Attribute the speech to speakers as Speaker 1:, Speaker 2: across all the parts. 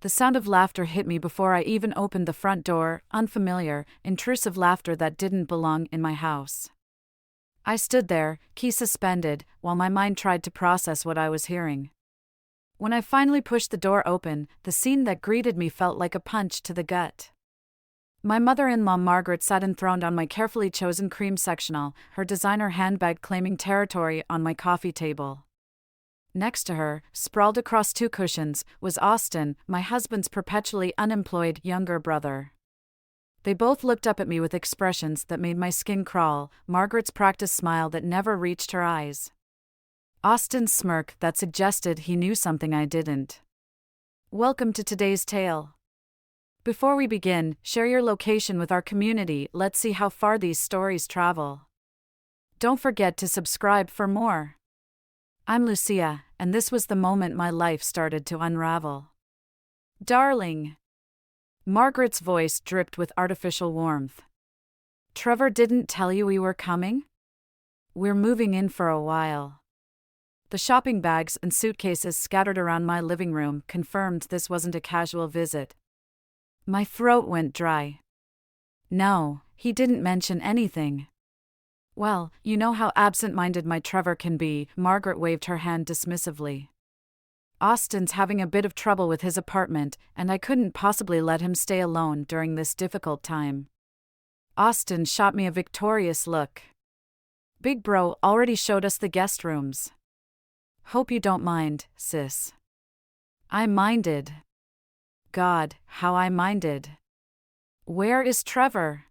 Speaker 1: The sound of laughter hit me before I even opened the front door, unfamiliar, intrusive laughter that didn't belong in my house. I stood there, key suspended, while my mind tried to process what I was hearing. When I finally pushed the door open, the scene that greeted me felt like a punch to the gut. My mother-in-law Margaret sat enthroned on my carefully chosen cream sectional, her designer handbag claiming territory on my coffee table. Next to her, sprawled across two cushions, was Austin, my husband's perpetually unemployed younger brother. They both looked up at me with expressions that made my skin crawl, Margaret's practiced smile that never reached her eyes. Austin's smirk that suggested he knew something I didn't. Welcome to today's tale. Before we begin, share your location with our community. Let's see how far these stories travel. Don't forget to subscribe for more. I'm Lucia, and this was the moment my life started to unravel. Darling. Margaret's voice dripped with artificial warmth. Trevor didn't tell you we were coming? We're moving in for a while. The shopping bags and suitcases scattered around my living room confirmed this wasn't a casual visit. My throat went dry. No, he didn't mention anything. Well, you know how absent-minded my Trevor can be, Margaret waved her hand dismissively. Austin's having a bit of trouble with his apartment, and I couldn't possibly let him stay alone during this difficult time. Austin shot me a victorious look. Big bro already showed us the guest rooms. Hope you don't mind, sis. I minded. God, how I minded. Where is Trevor?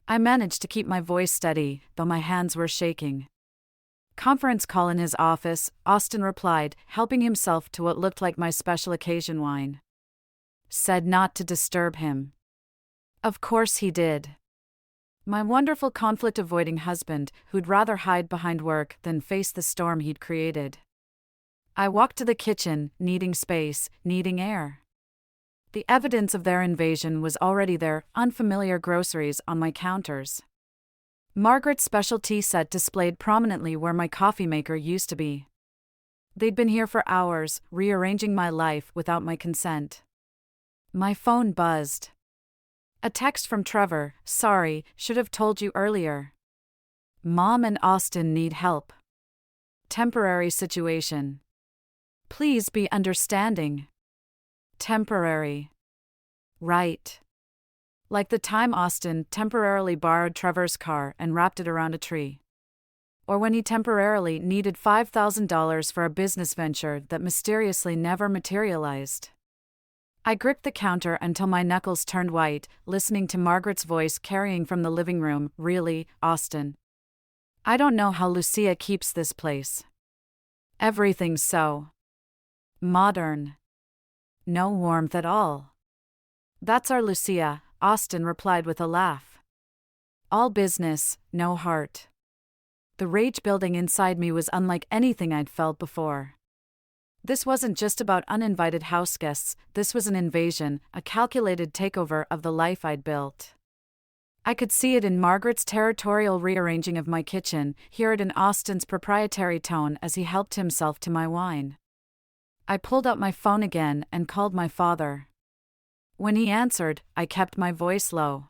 Speaker 1: I managed to keep my voice steady, though my hands were shaking. Conference call in his office, Austin replied, helping himself to what looked like my special occasion wine. Said not to disturb him. Of course he did. My wonderful conflict-avoiding husband, who'd rather hide behind work than face the storm he'd created. I walked to the kitchen, needing space, needing air. The evidence of their invasion was already there, unfamiliar groceries on my counters. Margaret's special tea set displayed prominently where my coffee maker used to be. They'd been here for hours, rearranging my life without my consent. My phone buzzed. A text from Trevor, sorry, should have told you earlier. Mom and Austin need help. Temporary situation. Please be understanding. Temporary. Right. Like the time Austin temporarily borrowed Trevor's car and wrapped it around a tree. Or when he temporarily needed $5,000 for a business venture that mysteriously never materialized. I gripped the counter until my knuckles turned white, listening to Margaret's voice carrying from the living room, really, Austin. I don't know how Lucia keeps this place. Everything's so modern. No warmth at all. That's our Lucia, Austin replied with a laugh. All business, no heart. The rage building inside me was unlike anything I'd felt before. This wasn't just about uninvited houseguests, this was an invasion, a calculated takeover of the life I'd built. I could see it in Margaret's territorial rearranging of my kitchen, hear it in Austin's proprietary tone as he helped himself to my wine. I pulled out my phone again and called my father. When he answered, I kept my voice low.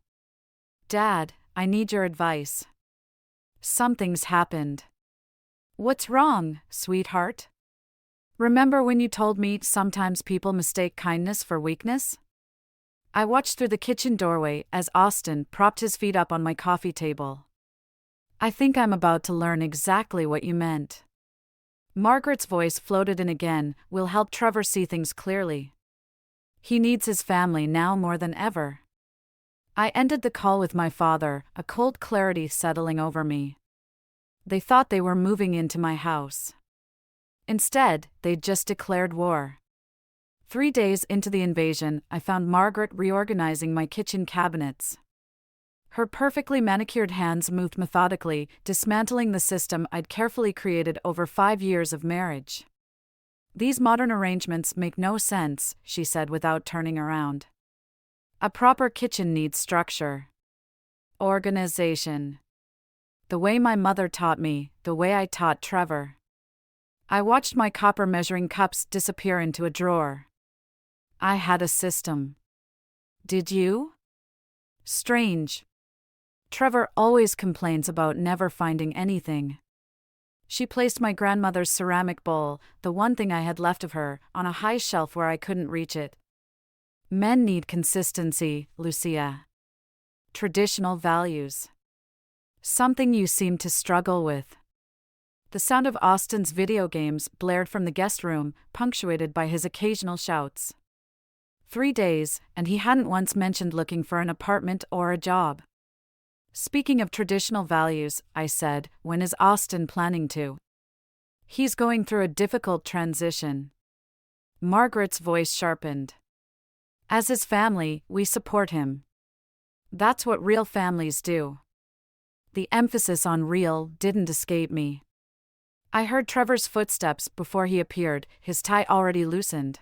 Speaker 1: Dad, I need your advice. Something's happened. What's wrong, sweetheart? Remember when you told me sometimes people mistake kindness for weakness? I watched through the kitchen doorway as Austin propped his feet up on my coffee table. I think I'm about to learn exactly what you meant. Margaret's voice floated in again, we'll help Trevor see things clearly. He needs his family now more than ever. I ended the call with my father, a cold clarity settling over me. They thought they were moving into my house. Instead, they'd just declared war. 3 days into the invasion, I found Margaret reorganizing my kitchen cabinets. Her perfectly manicured hands moved methodically, dismantling the system I'd carefully created over 5 years of marriage. These modern arrangements make no sense, she said without turning around. A proper kitchen needs structure. Organization. The way my mother taught me, the way I taught Trevor. I watched my copper measuring cups disappear into a drawer. I had a system. Did you? Strange. Trevor always complains about never finding anything. She placed my grandmother's ceramic bowl, the one thing I had left of her, on a high shelf where I couldn't reach it. Men need consistency, Lucia. Traditional values. Something you seem to struggle with. The sound of Austin's video games blared from the guest room, punctuated by his occasional shouts. 3 days, and he hadn't once mentioned looking for an apartment or a job. Speaking of traditional values, I said, when is Austin planning to? He's going through a difficult transition. Margaret's voice sharpened. As his family, we support him. That's what real families do. The emphasis on real didn't escape me. I heard Trevor's footsteps before he appeared, his tie already loosened.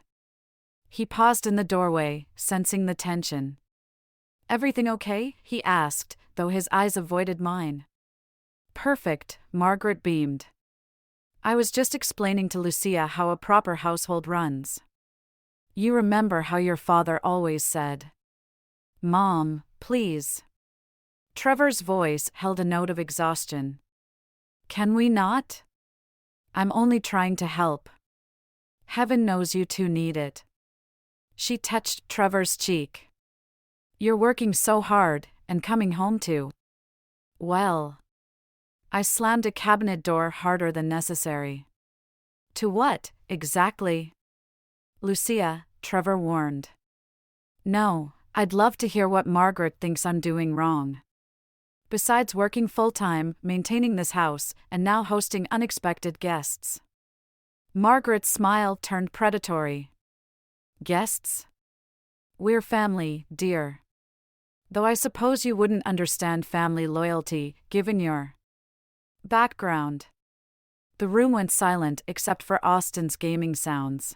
Speaker 1: He paused in the doorway, sensing the tension. Everything okay? He asked, though his eyes avoided mine. Perfect, Margaret beamed. I was just explaining to Lucia how a proper household runs. You remember how your father always said, "Mom, please." Trevor's voice held a note of exhaustion. Can we not? I'm only trying to help. Heaven knows you two need it. She touched Trevor's cheek. You're working so hard, and coming home too. Well. I slammed a cabinet door harder than necessary. To what, exactly? Lucia, Trevor warned. No, I'd love to hear what Margaret thinks I'm doing wrong. Besides working full-time, maintaining this house, and now hosting unexpected guests. Margaret's smile turned predatory. Guests? We're family, dear. Though I suppose you wouldn't understand family loyalty, given your background. The room went silent except for Austin's gaming sounds.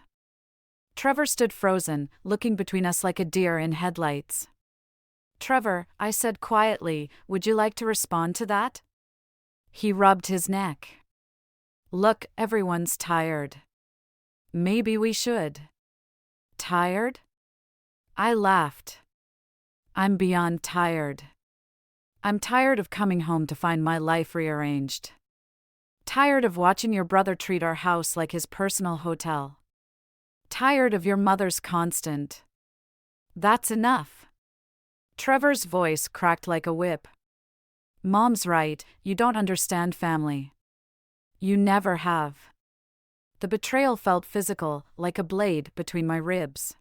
Speaker 1: Trevor stood frozen, looking between us like a deer in headlights. Trevor, I said quietly, would you like to respond to that? He rubbed his neck. Look, everyone's tired. Maybe we should. Tired? I laughed. I'm beyond tired. I'm tired of coming home to find my life rearranged. Tired of watching your brother treat our house like his personal hotel. Tired of your mother's constant. That's enough. Trevor's voice cracked like a whip. Mom's right, you don't understand family. You never have. The betrayal felt physical, like a blade between my ribs.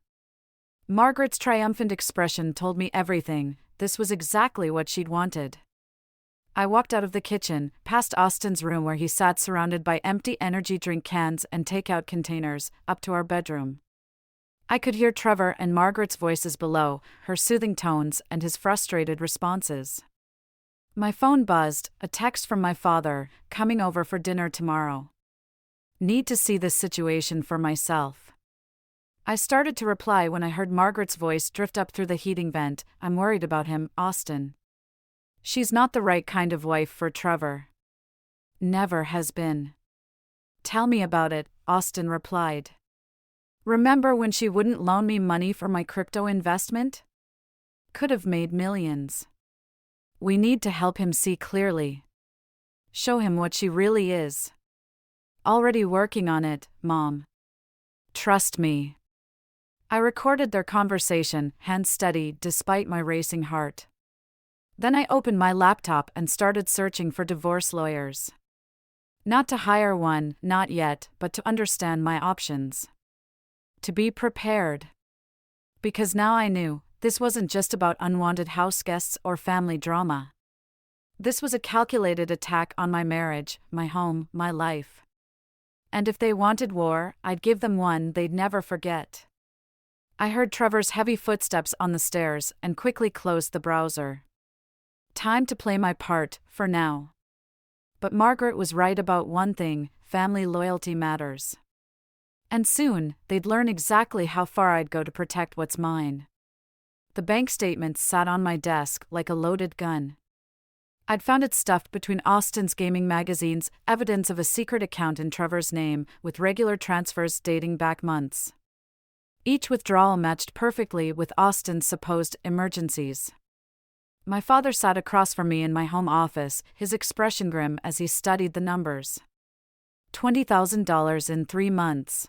Speaker 1: Margaret's triumphant expression told me everything. This was exactly what she'd wanted. I walked out of the kitchen, past Austin's room where he sat surrounded by empty energy drink cans and takeout containers, up to our bedroom. I could hear Trevor and Margaret's voices below, her soothing tones and his frustrated responses. My phone buzzed, a text from my father, coming over for dinner tomorrow. Need to see this situation for myself. I started to reply when I heard Margaret's voice drift up through the heating vent. I'm worried about him, Austin. She's not the right kind of wife for Trevor. Never has been. Tell me about it, Austin replied. Remember when she wouldn't loan me money for my crypto investment? Could have made millions. We need to help him see clearly. Show him what she really is. Already working on it, Mom. Trust me. I recorded their conversation, hands steady despite my racing heart. Then I opened my laptop and started searching for divorce lawyers. Not to hire one, not yet, but to understand my options. To be prepared. Because now I knew, this wasn't just about unwanted house guests or family drama. This was a calculated attack on my marriage, my home, my life. And if they wanted war, I'd give them one they'd never forget. I heard Trevor's heavy footsteps on the stairs and quickly closed the browser. Time to play my part, for now. But Margaret was right about one thing, family loyalty matters. And soon, they'd learn exactly how far I'd go to protect what's mine. The bank statements sat on my desk like a loaded gun. I'd found it stuffed between Austin's gaming magazines, evidence of a secret account in Trevor's name, with regular transfers dating back months. Each withdrawal matched perfectly with Austin's supposed emergencies. My father sat across from me in my home office, his expression grim as he studied the numbers. $20,000 in 3 months.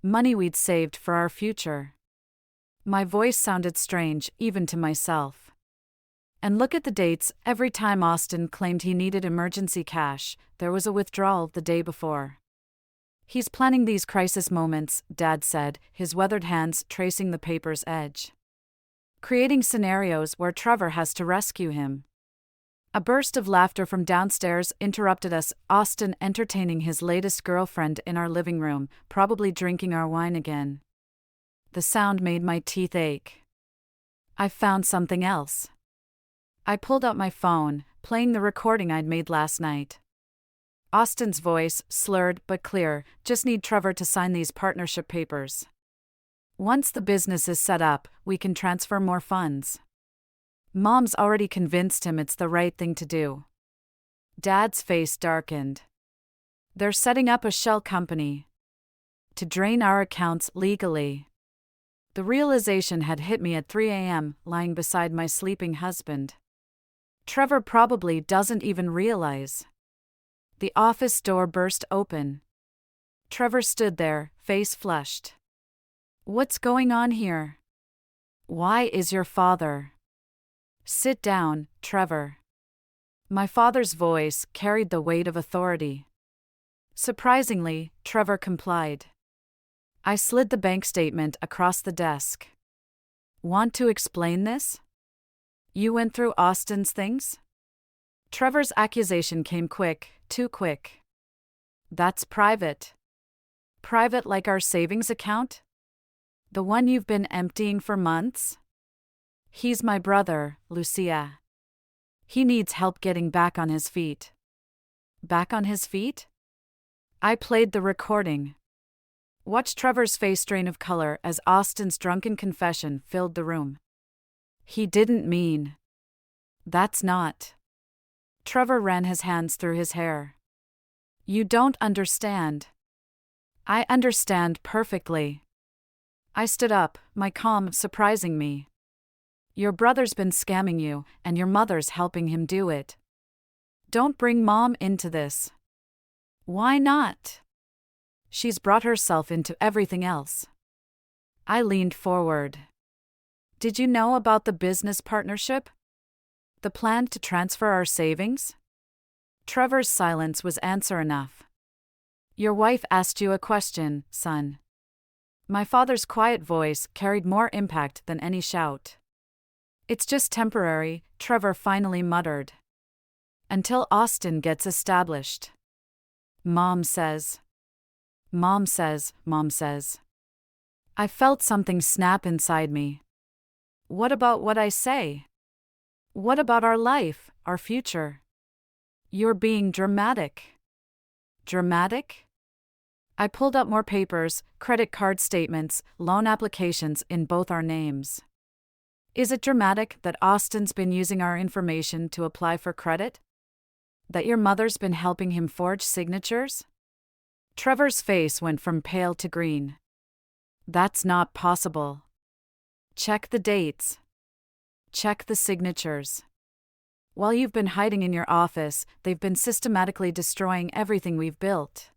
Speaker 1: Money we'd saved for our future. My voice sounded strange, even to myself. And look at the dates. Every time Austin claimed he needed emergency cash, there was a withdrawal the day before. He's planning these crisis moments, Dad said, his weathered hands tracing the paper's edge. Creating scenarios where Trevor has to rescue him. A burst of laughter from downstairs interrupted us, Austin entertaining his latest girlfriend in our living room, probably drinking our wine again. The sound made my teeth ache. I found something else. I pulled out my phone, playing the recording I'd made last night. Austin's voice, slurred but clear, just need Trevor to sign these partnership papers. Once the business is set up, we can transfer more funds. Mom's already convinced him it's the right thing to do. Dad's face darkened. They're setting up a shell company to drain our accounts legally. The realization had hit me at 3 a.m., lying beside my sleeping husband. Trevor probably doesn't even realize. The office door burst open. Trevor stood there, face flushed. What's going on here? Why is your father? Sit down, Trevor. My father's voice carried the weight of authority. Surprisingly, Trevor complied. I slid the bank statement across the desk. Want to explain this? You went through Austin's things? Trevor's accusation came quick, too quick. That's private. Private like our savings account? The one you've been emptying for months? He's my brother, Lucia. He needs help getting back on his feet. Back on his feet? I played the recording. Watched Trevor's face drain of color as Austin's drunken confession filled the room. He didn't mean. That's not. Trevor ran his hands through his hair. You don't understand. I understand perfectly. I stood up, my calm surprising me. Your brother's been scamming you, and your mother's helping him do it. Don't bring Mom into this. Why not? She's brought herself into everything else. I leaned forward. Did you know about the business partnership? The plan to transfer our savings? Trevor's silence was answer enough. Your wife asked you a question, son. My father's quiet voice carried more impact than any shout. It's just temporary, Trevor finally muttered. Until Austin gets established. Mom says. Mom says, Mom says. I felt something snap inside me. What about what I say? What about our life, our future? You're being dramatic. Dramatic? I pulled up more papers, credit card statements, loan applications in both our names. Is it dramatic that Austin's been using our information to apply for credit? That your mother's been helping him forge signatures? Trevor's face went from pale to green. That's not possible. Check the dates. Check the signatures. While you've been hiding in your office, they've been systematically destroying everything we've built.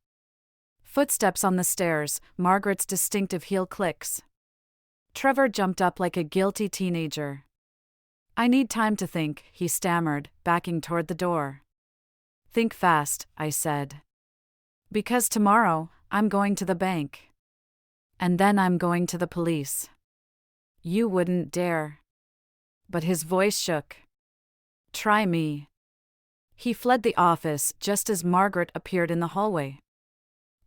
Speaker 1: Footsteps on the stairs, Margaret's distinctive heel clicks. Trevor jumped up like a guilty teenager. I need time to think, he stammered, backing toward the door. Think fast, I said. Because tomorrow, I'm going to the bank. And then I'm going to the police. You wouldn't dare. But his voice shook. Try me. He fled the office just as Margaret appeared in the hallway.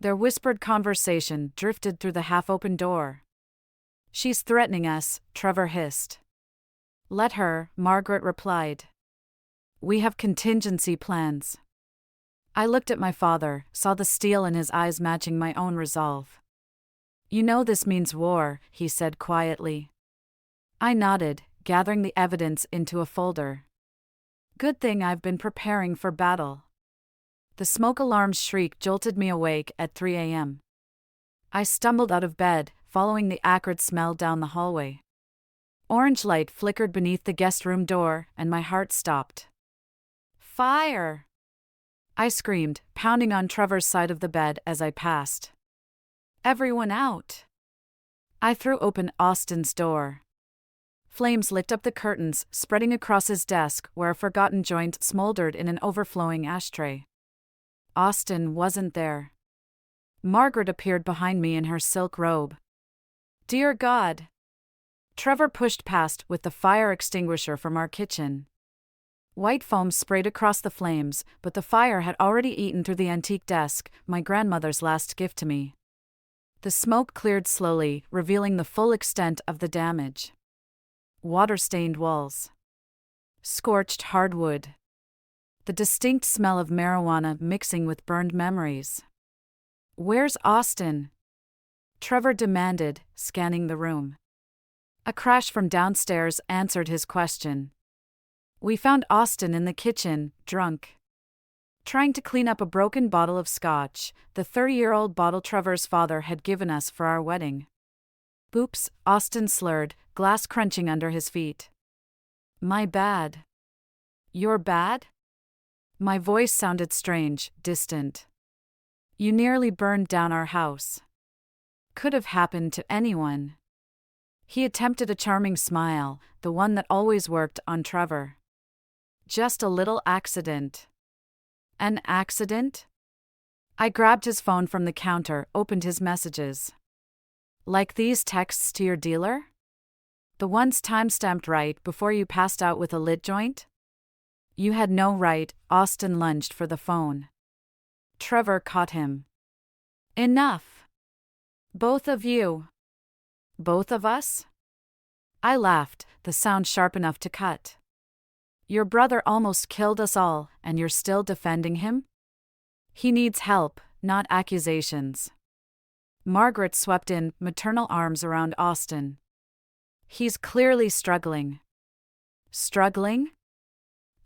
Speaker 1: Their whispered conversation drifted through the half-open door. She's threatening us, Trevor hissed. Let her, Margaret replied. We have contingency plans. I looked at my father, saw the steel in his eyes matching my own resolve. You know this means war, he said quietly. I nodded, gathering the evidence into a folder. Good thing I've been preparing for battle. The smoke alarm's shriek jolted me awake at 3 a.m. I stumbled out of bed, following the acrid smell down the hallway. Orange light flickered beneath the guest room door, and my heart stopped. "Fire!" I screamed, pounding on Trevor's side of the bed as I passed. "Everyone out!" I threw open Austin's door. Flames licked up the curtains, spreading across his desk where a forgotten joint smoldered in an overflowing ashtray. Austin wasn't there. Margaret appeared behind me in her silk robe. "Dear God!" Trevor pushed past with the fire extinguisher from our kitchen. White foam sprayed across the flames, but the fire had already eaten through the antique desk, my grandmother's last gift to me. The smoke cleared slowly, revealing the full extent of the damage. Water-stained walls. Scorched hardwood. The distinct smell of marijuana mixing with burned memories. "Where's Austin?" Trevor demanded, scanning the room. A crash from downstairs answered his question. We found Austin in the kitchen, drunk. Trying to clean up a broken bottle of scotch, the 30-year-old bottle Trevor's father had given us for our wedding. "Oops," Austin slurred, glass crunching under his feet. "My bad." "Your bad?" My voice sounded strange, distant. "You nearly burned down our house." Could have happened to anyone. He attempted a charming smile, the one that always worked on Trevor. "Just a little accident." "An accident?" I grabbed his phone from the counter, opened his messages. "Like these texts to your dealer? The ones time-stamped right before you passed out with a lit joint?" "You had no right," Austin lunged for the phone. Trevor caught him. "Enough. Both of you." "Both of us?" I laughed, the sound sharp enough to cut. "Your brother almost killed us all, and you're still defending him? He needs help, not accusations." Margaret swept in, maternal arms around Austin. "He's clearly struggling." "Struggling?"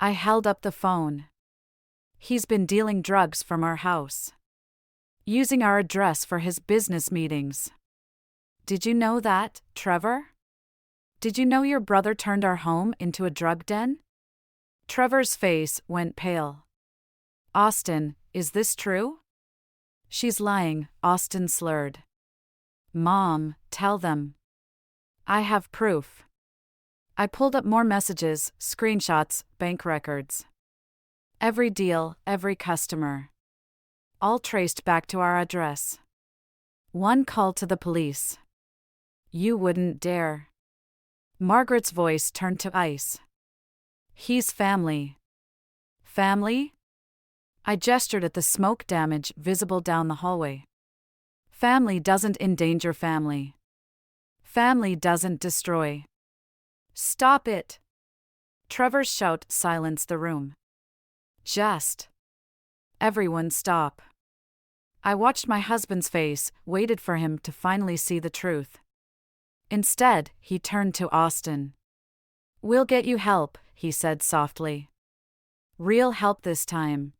Speaker 1: I held up the phone. "He's been dealing drugs from our house. Using our address for his business meetings. Did you know that, Trevor? Did you know your brother turned our home into a drug den?" Trevor's face went pale. "Austin, is this true?" "She's lying," Austin slurred. "Mom, tell them." "I have proof." I pulled up more messages, screenshots, bank records. Every deal, every customer. All traced back to our address. One call to the police. "You wouldn't dare." Margaret's voice turned to ice. "He's family." "Family?" I gestured at the smoke damage visible down the hallway. "Family doesn't endanger family. Family doesn't destroy." "Stop it!" Trevor's shout silenced the room. "Just." Everyone stop. I watched my husband's face, waited for him to finally see the truth. Instead, he turned to Austin. "We'll get you help," he said softly. "Real help this time.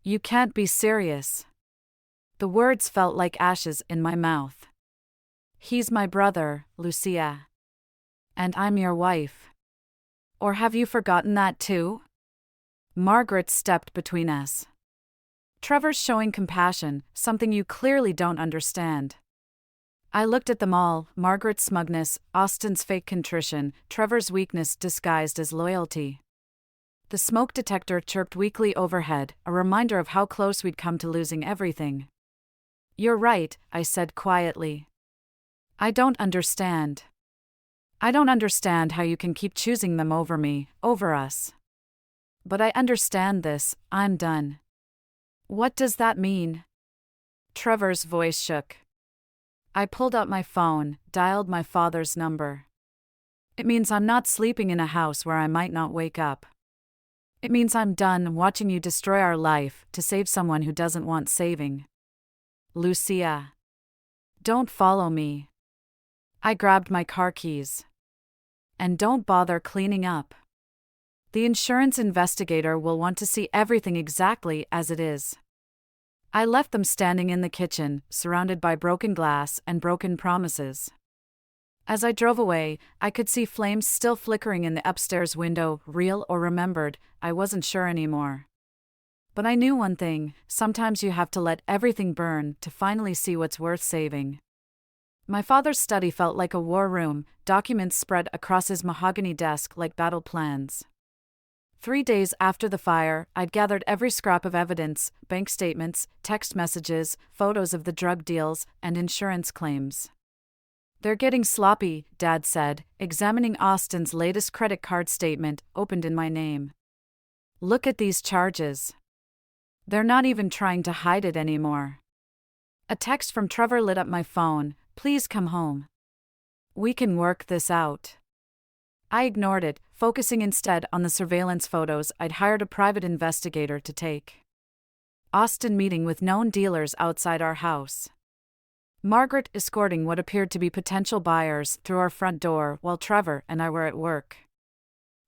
Speaker 1: You can't be serious." The words felt like ashes in my mouth. "He's my brother, Lucia. And I'm your wife. Or have you forgotten that too?" Margaret stepped between us. "Trevor's showing compassion, something you clearly don't understand." I looked at them all, Margaret's smugness, Austin's fake contrition, Trevor's weakness disguised as loyalty. The smoke detector chirped weakly overhead, a reminder of how close we'd come to losing everything. "You're right," I said quietly. "I don't understand. I don't understand how you can keep choosing them over me, over us. But I understand this, I'm done." "What does that mean?" Trevor's voice shook. I pulled out my phone, dialed my father's number. "It means I'm not sleeping in a house where I might not wake up. It means I'm done watching you destroy our life to save someone who doesn't want saving. Lucia. Don't follow me." I grabbed my car keys. "And don't bother cleaning up. The insurance investigator will want to see everything exactly as it is." I left them standing in the kitchen, surrounded by broken glass and broken promises. As I drove away, I could see flames still flickering in the upstairs window, real or remembered, I wasn't sure anymore. But I knew one thing: sometimes you have to let everything burn to finally see what's worth saving. My father's study felt like a war room, documents spread across his mahogany desk like battle plans. 3 days after the fire, I'd gathered every scrap of evidence: bank statements, text messages, photos of the drug deals, and insurance claims. "They're getting sloppy," Dad said, examining Austin's latest credit card statement, opened in my name. "Look at these charges. They're not even trying to hide it anymore." A text from Trevor lit up my phone: "Please come home. We can work this out." I ignored it, focusing instead on the surveillance photos I'd hired a private investigator to take. Austin meeting with known dealers outside our house. Margaret escorting what appeared to be potential buyers through our front door while Trevor and I were at work.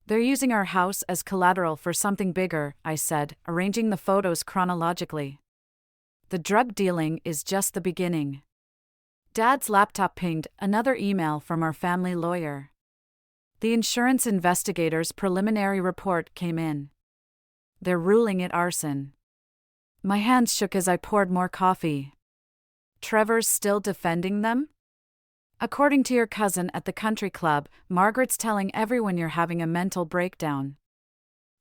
Speaker 1: "They're using our house as collateral for something bigger," I said, arranging the photos chronologically. "The drug dealing is just the beginning." Dad's laptop pinged, another email from our family lawyer. The insurance investigator's preliminary report came in. "They're ruling it arson." My hands shook as I poured more coffee. "Trevor's still defending them?" "According to your cousin at the country club, Margaret's telling everyone you're having a mental breakdown.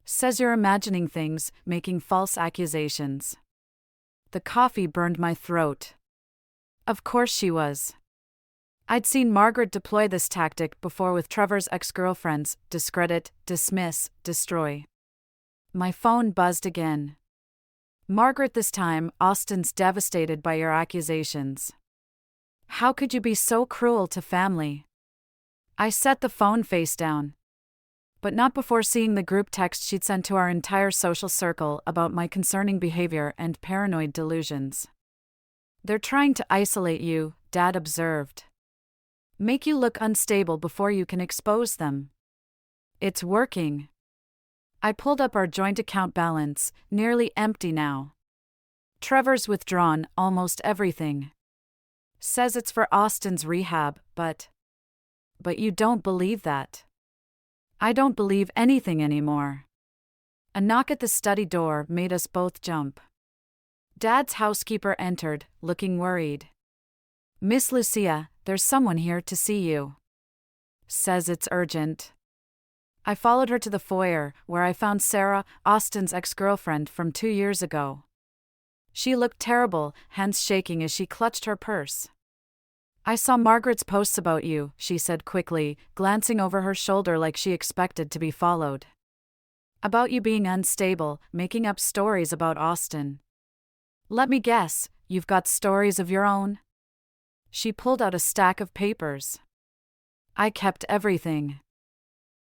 Speaker 1: Says you're imagining things, making false accusations." The coffee burned my throat. Of course she was. I'd seen Margaret deploy this tactic before with Trevor's ex-girlfriends: discredit, dismiss, destroy. My phone buzzed again. "Margaret, this time, Austin's devastated by your accusations. How could you be so cruel to family?" I set the phone face down. But not before seeing the group text she'd sent to our entire social circle about my concerning behavior and paranoid delusions. "They're trying to isolate you," Dad observed. "Make you look unstable before you can expose them. It's working." I pulled up our joint account balance, nearly empty now. Trevor's withdrawn almost everything. Says it's for Austin's rehab, but you don't believe that. I don't believe anything anymore. A knock at the study door made us both jump. Dad's housekeeper entered, looking worried. "Miss Lucia, there's someone here to see you. Says it's urgent." I followed her to the foyer, where I found Sarah, Austin's ex-girlfriend from 2 years ago. She looked terrible, hands shaking as she clutched her purse. "I saw Margaret's posts about you," she said quickly, glancing over her shoulder like she expected to be followed. "About you being unstable, making up stories about Austin. Let me guess, you've got stories of your own?" She pulled out a stack of papers. I kept everything.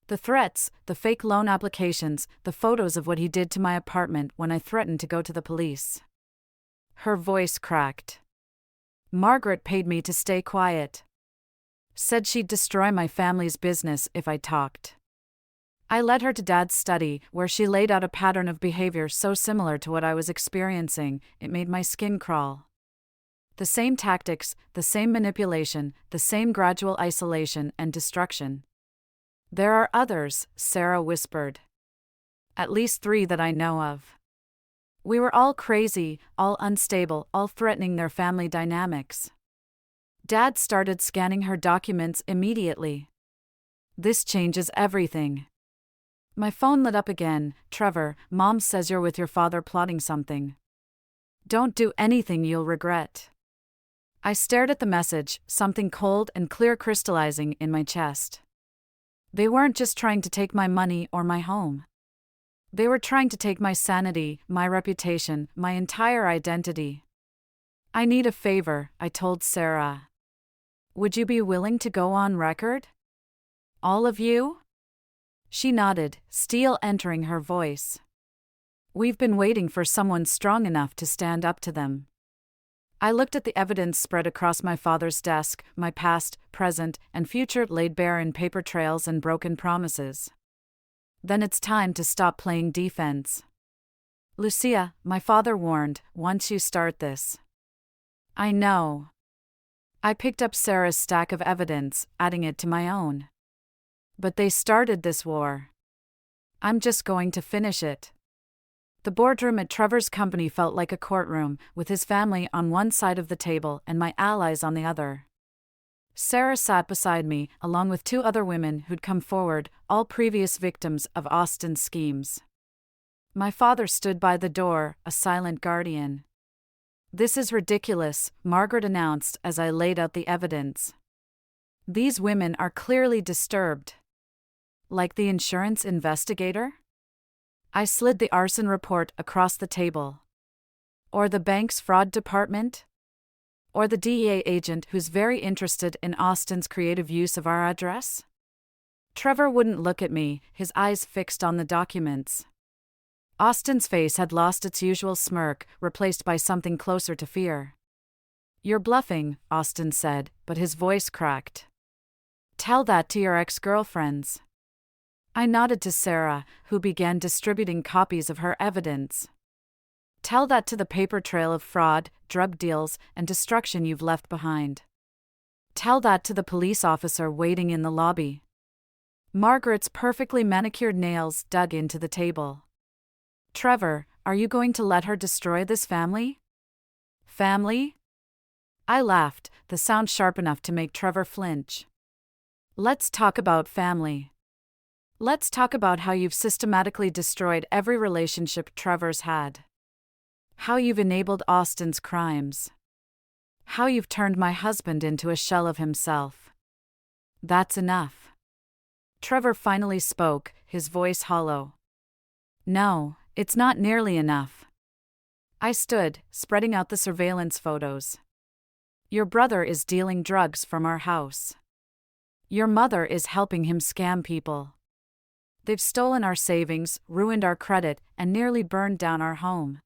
Speaker 1: The threats, the fake loan applications, the photos of what he did to my apartment when I threatened to go to the police. Her voice cracked. "Margaret paid me to stay quiet. Said she'd destroy my family's business if I talked." I led her to Dad's study, where she laid out a pattern of behavior so similar to what I was experiencing, it made my skin crawl. The same tactics, the same manipulation, the same gradual isolation and destruction. "There are others," Sarah whispered. "At least 3 that I know of. We were all crazy, all unstable, all threatening their family dynamics." Dad started scanning her documents immediately. "This changes everything." My phone lit up again. "Trevor, Mom says you're with your father plotting something. Don't do anything you'll regret." I stared at the message, something cold and clear crystallizing in my chest. They weren't just trying to take my money or my home. They were trying to take my sanity, my reputation, my entire identity. "I need a favor," I told Sarah. "Would you be willing to go on record? All of you?" She nodded, steel entering her voice. "We've been waiting for someone strong enough to stand up to them." I looked at the evidence spread across my father's desk, my past, present, and future laid bare in paper trails and broken promises. "Then it's time to stop playing defense. Lucia, my father warned, once you start this. I know. I picked up Sarah's stack of evidence, adding it to my own. But they started this war. I'm just going to finish it. The boardroom at Trevor's company felt like a courtroom, with his family on one side of the table and my allies on the other. Sarah sat beside me, along with two other women who'd come forward, all previous victims of Austin's schemes. My father stood by the door, a silent guardian. This is ridiculous, Margaret announced as I laid out the evidence. These women are clearly disturbed. Like the insurance investigator? I slid the arson report across the table. Or the bank's fraud department? Or the DEA agent who's very interested in Austin's creative use of our address? Trevor wouldn't look at me, his eyes fixed on the documents. Austin's face had lost its usual smirk, replaced by something closer to fear. You're bluffing, Austin said, but his voice cracked. Tell that to your ex-girlfriends. I nodded to Sarah, who began distributing copies of her evidence. Tell that to the paper trail of fraud, drug deals, and destruction you've left behind. Tell that to the police officer waiting in the lobby. Margaret's perfectly manicured nails dug into the table. Trevor, are you going to let her destroy this family? Family? I laughed, the sound sharp enough to make Trevor flinch. Let's talk about family. Let's talk about how you've systematically destroyed every relationship Trevor's had. How you've enabled Austin's crimes. How you've turned my husband into a shell of himself. That's enough. Trevor finally spoke, his voice hollow. No, it's not nearly enough. I stood, spreading out the surveillance photos. Your brother is dealing drugs from our house. Your mother is helping him scam people. They've stolen our savings, ruined our credit, and nearly burned down our home.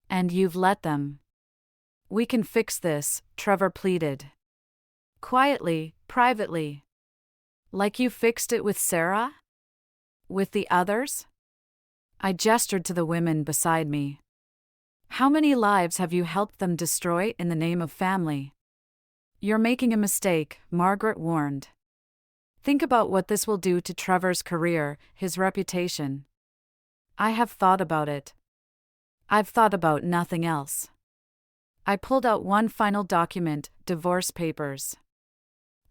Speaker 1: And you've let them. We can fix this, Trevor pleaded. Quietly, privately. Like you fixed it with Sarah? With the others? I gestured to the women beside me. How many lives have you helped them destroy in the name of family? You're making a mistake, Margaret warned. Think about what this will do to Trevor's career, his reputation. I have thought about it. I've thought about nothing else. I pulled out one final document, divorce papers.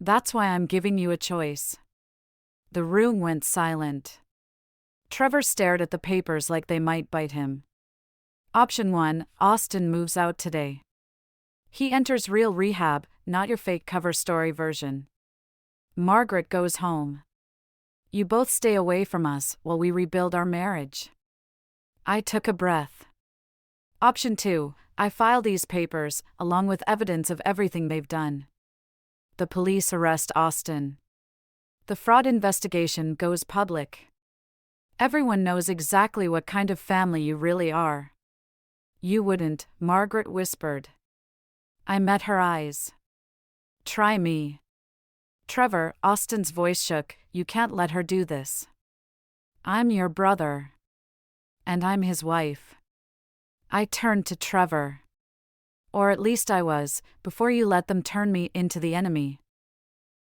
Speaker 1: That's why I'm giving you a choice. The room went silent. Trevor stared at the papers like they might bite him. Option 1, Austin moves out today. He enters real rehab, not your fake cover story version. Margaret goes home. You both stay away from us while we rebuild our marriage. I took a breath. Option 2, I file these papers, along with evidence of everything they've done. The police arrest Austin. The fraud investigation goes public. Everyone knows exactly what kind of family you really are. You wouldn't, Margaret whispered. I met her eyes. Try me. Trevor, Austin's voice shook, you can't let her do this. I'm your brother. And I'm his wife. I turned to Trevor. Or at least I was, before you let them turn me into the enemy.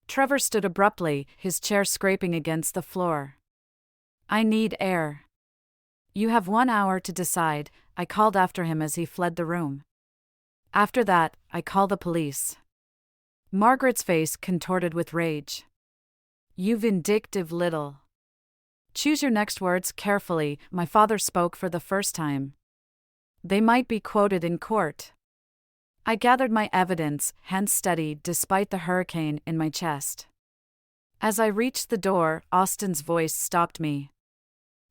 Speaker 1: Trevor stood abruptly, his chair scraping against the floor. I need air. You have 1 hour to decide, I called after him as he fled the room. After that, I call the police. Margaret's face contorted with rage. You vindictive little. Choose your next words carefully, my father spoke for the first time. They might be quoted in court. I gathered my evidence, hands steady despite the hurricane in my chest. As I reached the door, Austin's voice stopped me.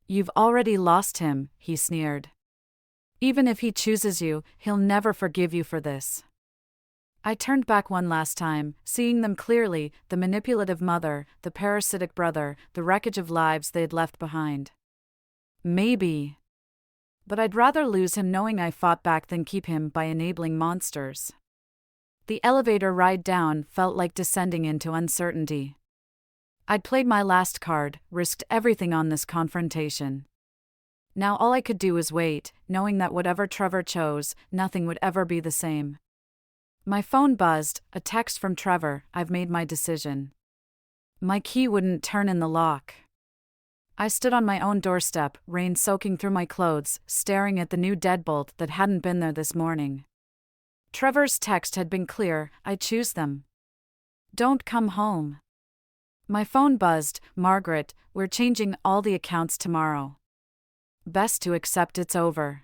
Speaker 1: You've already lost him, he sneered. Even if he chooses you, he'll never forgive you for this. I turned back one last time, seeing them clearly, the manipulative mother, the parasitic brother, the wreckage of lives they'd left behind. Maybe. But I'd rather lose him knowing I fought back than keep him by enabling monsters. The elevator ride down felt like descending into uncertainty. I'd played my last card, risked everything on this confrontation. Now all I could do was wait, knowing that whatever Trevor chose, nothing would ever be the same. My phone buzzed, a text from Trevor. I've made my decision. My key wouldn't turn in the lock. I stood on my own doorstep, rain soaking through my clothes, staring at the new deadbolt that hadn't been there this morning. Trevor's text had been clear. I choose them. Don't come home. My phone buzzed. Margaret, we're changing all the accounts tomorrow. Best to accept it's over.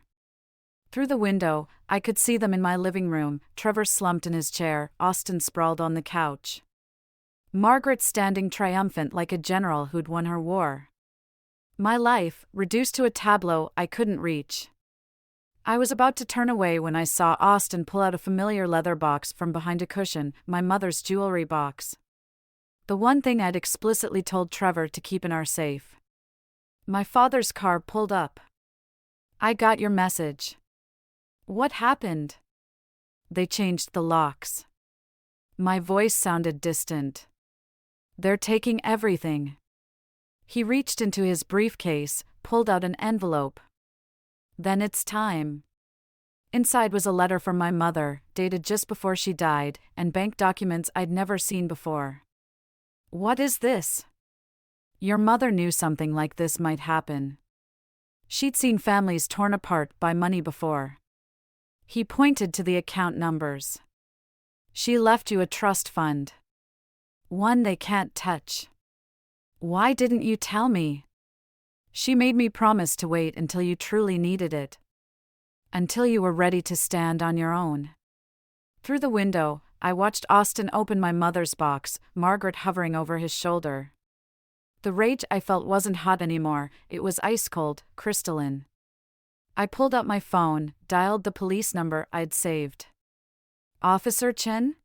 Speaker 1: Through the window, I could see them in my living room. Trevor slumped in his chair, Austin sprawled on the couch. Margaret standing triumphant like a general who'd won her war. My life, reduced to a tableau I couldn't reach. I was about to turn away when I saw Austin pull out a familiar leather box from behind a cushion, my mother's jewelry box. The one thing I'd explicitly told Trevor to keep in our safe. My father's car pulled up. I got your message. What happened? They changed the locks. My voice sounded distant. They're taking everything. He reached into his briefcase, pulled out an envelope. Then it's time. Inside was a letter from my mother, dated just before she died, and bank documents I'd never seen before. What is this? Your mother knew something like this might happen. She'd seen families torn apart by money before. He pointed to the account numbers. She left you a trust fund. One they can't touch. Why didn't you tell me? She made me promise to wait until you truly needed it. Until you were ready to stand on your own. Through the window, I watched Austin open my mother's box, Margaret hovering over his shoulder. The rage I felt wasn't hot anymore, it was ice-cold, crystalline. I pulled out my phone, dialed the police number I'd saved. Officer Chen?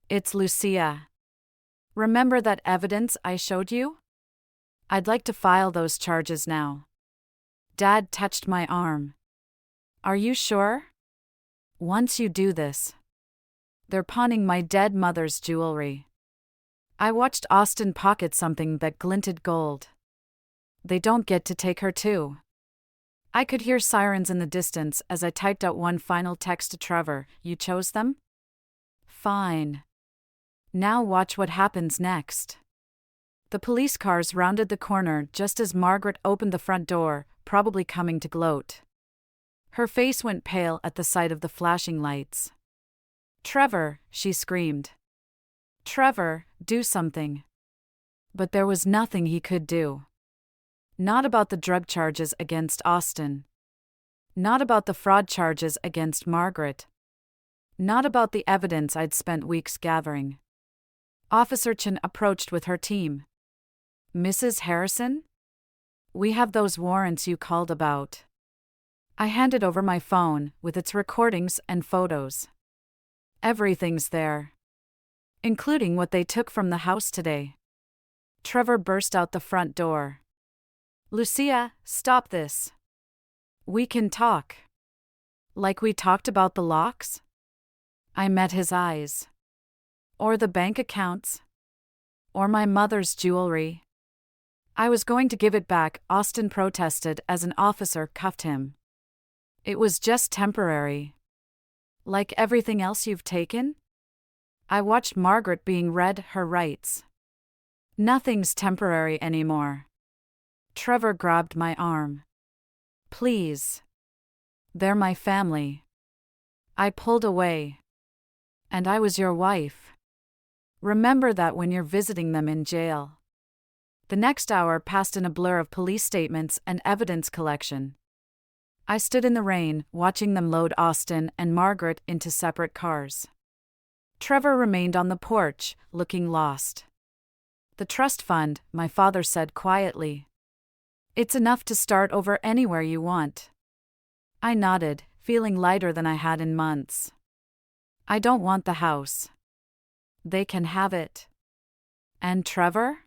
Speaker 1: It's Lucia. Remember that evidence I showed you? I'd like to file those charges now. Dad touched my arm. Are you sure? Once you do this. They're pawning my dead mother's jewelry. I watched Austin pocket something that glinted gold. They don't get to take her too. I could hear sirens in the distance as I typed out one final text to Trevor. You chose them? Fine. Now watch what happens next. The police cars rounded the corner just as Margaret opened the front door, probably coming to gloat. Her face went pale at the sight of the flashing lights. Trevor, she screamed. Trevor, do something. But there was nothing he could do. Not about the drug charges against Austin. Not about the fraud charges against Margaret. Not about the evidence I'd spent weeks gathering. Officer Chen approached with her team. Mrs. Harrison? We have those warrants you called about. I handed over my phone, with its recordings and photos. Everything's there. Including what they took from the house today. Trevor burst out the front door. Lucia, stop this. We can talk. Like we talked about the locks? I met his eyes. Or the bank accounts. Or my mother's jewelry. I was going to give it back, Austin protested as an officer cuffed him. It was just temporary. Like everything else you've taken? I watched Margaret being read her rights. Nothing's temporary anymore. Trevor grabbed my arm. Please. They're my family. I pulled away. And I was your wife. Remember that when you're visiting them in jail. The next hour passed in a blur of police statements and evidence collection. I stood in the rain, watching them load Austin and Margaret into separate cars. Trevor remained on the porch, looking lost. The trust fund, my father said quietly. It's enough to start over anywhere you want. I nodded, feeling lighter than I had in months. I don't want the house. They can have it. And Trevor?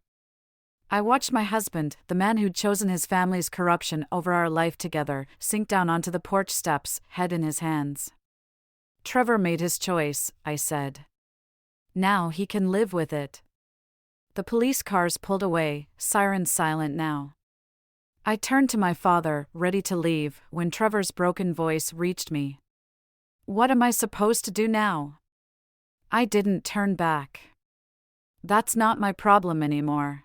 Speaker 1: I watched my husband, the man who'd chosen his family's corruption over our life together, sink down onto the porch steps, head in his hands. Trevor made his choice, I said. Now he can live with it. The police cars pulled away, sirens silent now. I turned to my father, ready to leave, when Trevor's broken voice reached me. What am I supposed to do now? I didn't turn back. That's not my problem anymore.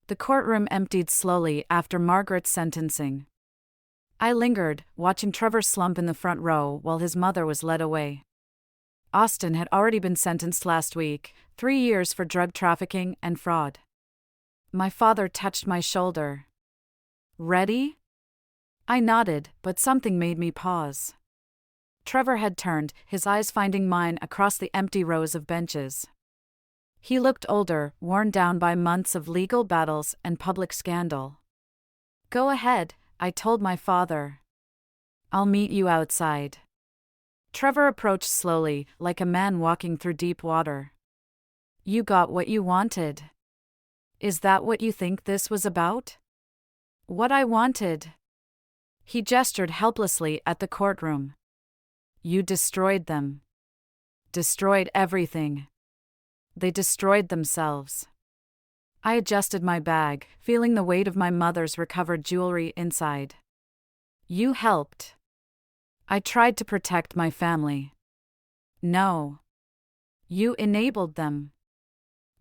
Speaker 1: The courtroom emptied slowly after Margaret's sentencing. I lingered, watching Trevor slump in the front row while his mother was led away. Austin had already been sentenced last week, 3 years for drug trafficking and fraud. My father touched my shoulder. Ready? I nodded, but something made me pause. Trevor had turned, his eyes finding mine across the empty rows of benches. He looked older, worn down by months of legal battles and public scandal. Go ahead, I told my father. I'll meet you outside. Trevor approached slowly, like a man walking through deep water. You got what you wanted. Is that what you think this was about? What I wanted. He gestured helplessly at the courtroom. You destroyed them. Destroyed everything. They destroyed themselves. I adjusted my bag, feeling the weight of my mother's recovered jewelry inside. You helped. I tried to protect my family. No. You enabled them.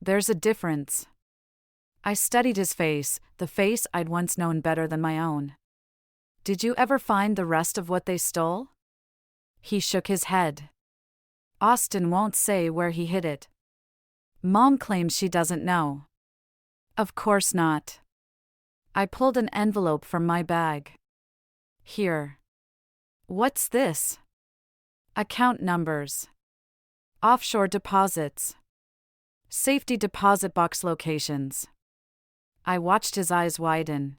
Speaker 1: There's a difference. I studied his face, the face I'd once known better than my own. Did you ever find the rest of what they stole? He shook his head. Austin won't say where he hid it. Mom claims she doesn't know. Of course not. I pulled an envelope from my bag. Here. What's this? Account numbers. Offshore deposits. Safety deposit box locations. I watched his eyes widen.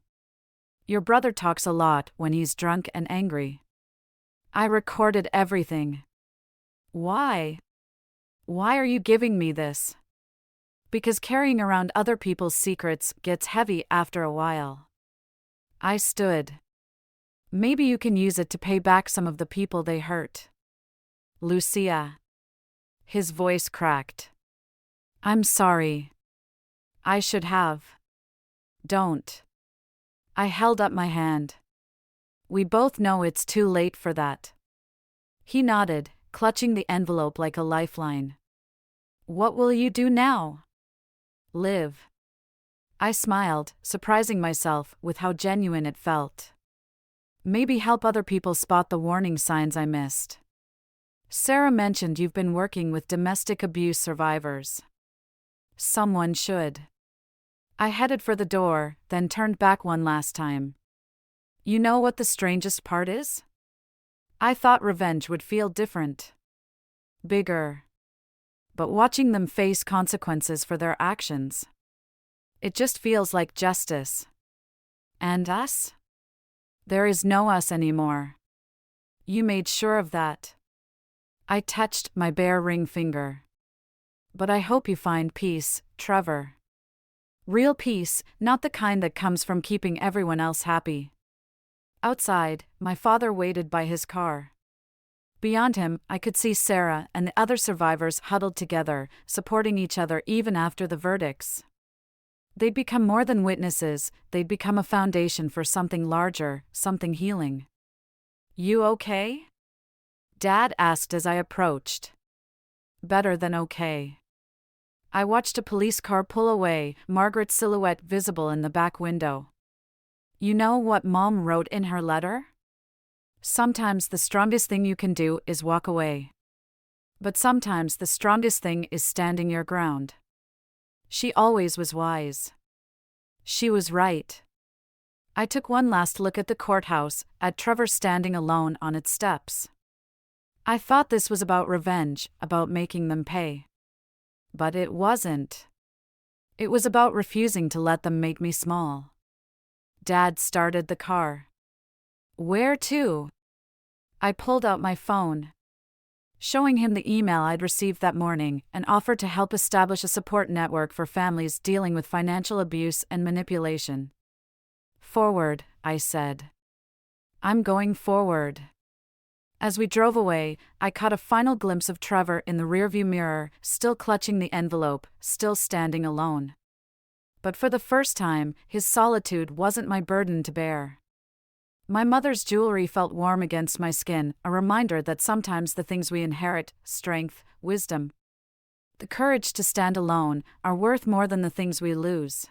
Speaker 1: Your brother talks a lot when he's drunk and angry. I recorded everything. Why? Why are you giving me this? Because carrying around other people's secrets gets heavy after a while. I stood. Maybe you can use it to pay back some of the people they hurt. Lucia. His voice cracked. I'm sorry. I should have. Don't. I held up my hand. We both know it's too late for that. He nodded, clutching the envelope like a lifeline. What will you do now? Live. I smiled, surprising myself with how genuine it felt. Maybe help other people spot the warning signs I missed. Sarah mentioned you've been working with domestic abuse survivors. Someone should. I headed for the door, then turned back one last time. You know what the strangest part is? I thought revenge would feel different. Bigger. But watching them face consequences for their actions, it just feels like justice. And us? There is no us anymore. You made sure of that. I touched my bare ring finger. But I hope you find peace, Trevor. Real peace, not the kind that comes from keeping everyone else happy. Outside, my father waited by his car. Beyond him, I could see Sarah and the other survivors huddled together, supporting each other even after the verdicts. They'd become more than witnesses, they'd become a foundation for something larger, something healing. You okay? Dad asked as I approached. Better than okay. I watched a police car pull away, Margaret's silhouette visible in the back window. You know what Mom wrote in her letter? Sometimes the strongest thing you can do is walk away. But sometimes the strongest thing is standing your ground. She always was wise. She was right. I took one last look at the courthouse, at Trevor standing alone on its steps. I thought this was about revenge, about making them pay. But it wasn't. It was about refusing to let them make me small. Dad started the car. Where to? I pulled out my phone. Showing him the email I'd received that morning and offered to help establish a support network for families dealing with financial abuse and manipulation. Forward, I said. I'm going forward. As we drove away, I caught a final glimpse of Trevor in the rearview mirror, still clutching the envelope, still standing alone. but for the first time, his solitude wasn't my burden to bear. My mother's jewelry felt warm against my skin, a reminder that sometimes the things we inherit, strength, wisdom, the courage to stand alone, are worth more than the things we lose.